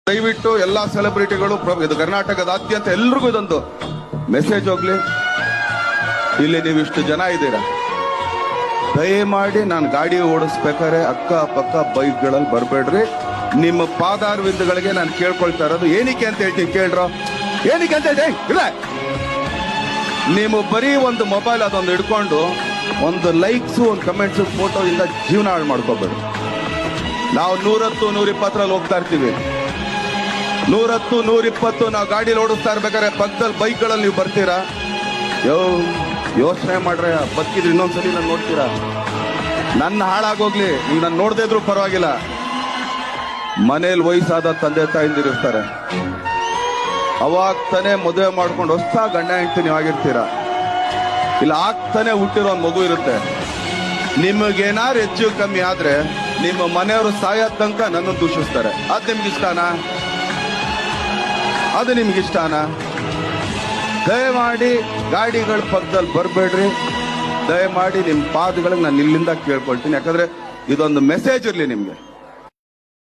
ದಯವಿಟ್ಟು ಎಲ್ಲಾ ಸೆಲೆಬ್ರಿಟಿಗಳು ಇದು ಕರ್ನಾಟಕದಾದ್ಯಂತ ಎಲ್ರಿಗೂ ಇದೊಂದು ಮೆಸೇಜ್ ಹೋಗ್ಲಿ. ಇಲ್ಲಿ ನೀವಿಷ್ಟು ಜನ ಇದ್ದೀರಾ, ದಯಮಾಡಿ ನಾನು ಗಾಡಿ ಓಡಿಸ್ಬೇಕಾದ್ರೆ ಅಕ್ಕ ಪಕ್ಕ ಬೈಕ್ಗಳಲ್ಲಿ ಬರಬೇಡ್ರಿ. ನಿಮ್ಮ ಪಾದಾರವಿಂದಗಳಿಗೆ ನಾನು ಕೇಳ್ಕೊಳ್ತಾ ಇರೋದು ಏನಕ್ಕೆ ಅಂತ ಹೇಳ್ತೀನಿ, ಕೇಳ್ರೋ ಏನಕ್ಕೆ ಅಂತ ಹೇಳ್ತೀನಿ. ಇಲ್ಲ, ನೀವು ಬರೀ ಒಂದು ಮೊಬೈಲ್ ಅದೊಂದು ಹಿಡ್ಕೊಂಡು ಒಂದು ಲೈಕ್ಸು ಒಂದು ಕಮೆಂಟ್ಸು ಫೋಟೋ ಇಂದ ಜೀವನ ಹಾಳು ಮಾಡ್ಕೋಬೇಡಿ. ನಾವು 110, 120 ಹೋಗ್ತಾ ಇರ್ತೀವಿ. 110, 120 ನಾವು ಗಾಡಿಲಿ ಓಡಿಸ್ತಾ ಇರ್ಬೇಕಾದ್ರೆ ಪಕ್ಕದಲ್ಲಿ ಬೈಕ್ಗಳಲ್ಲಿ ನೀವು ಬರ್ತೀರಾ? ಯೋಚನೆ ಮಾಡ್ರೆ ಬದುಕಿದ್ರೆ ಇನ್ನೊಂದ್ಸಲಿ ನಾನು ನೋಡ್ತೀರಾ? ನನ್ನ ಹಾಳಾಗೋಗ್ಲಿ, ನೀವು ನಾನು ನೋಡದೇ ಇದ್ರು ಪರವಾಗಿಲ್ಲ. ಮನೇಲಿ ವಯಸ್ಸಾದ ತಂದೆ ತಾಯಿಂದಿರಿರ್ತಾರೆ, ಅವಾಗ ತಾನೇ ಮದುವೆ ಮಾಡ್ಕೊಂಡು ಹೊಸ ಗಂಡ ಹೆಂಡತಿ ನೀವು ಆಗಿರ್ತೀರಾ. ಇಲ್ಲ ಆಗ್ತಾನೆ ಹುಟ್ಟಿರೋ ಒಂದು ಮಗು ಇರುತ್ತೆ. ನಿಮಗೇನಾರು ಹೆಚ್ಚು ಕಮ್ಮಿ ಆದ್ರೆ ನಿಮ್ಮ ಮನೆಯವರು ಸಾಯೋದ್ ತನಕ ನನ್ನನ್ನು ದೂಷಿಸ್ತಾರೆ. ಅದು ನಿಮ್ಗಿಷ್ಟಾನಾ? ಅದು ನಿಮ್ಗಿಷ್ಟಾನಾ? ದಯಮಾಡಿ ಗಾಡಿಗಳ ಪಕ್ಕದಲ್ಲಿ ಬರಬೇಡ್ರಿ. ದಯಮಾಡಿ ನಿಮ್ಮ ಪಾದಗಳಿಗೆ ನಾನು ಇಲ್ಲಿಂದ ಕೇಳ್ಕೊಳ್ತೀನಿ. ಯಾಕಂದ್ರೆ ಇದೊಂದು ಮೆಸೇಜ್ ಇರಲಿ ನಿಮ್ಗೆ.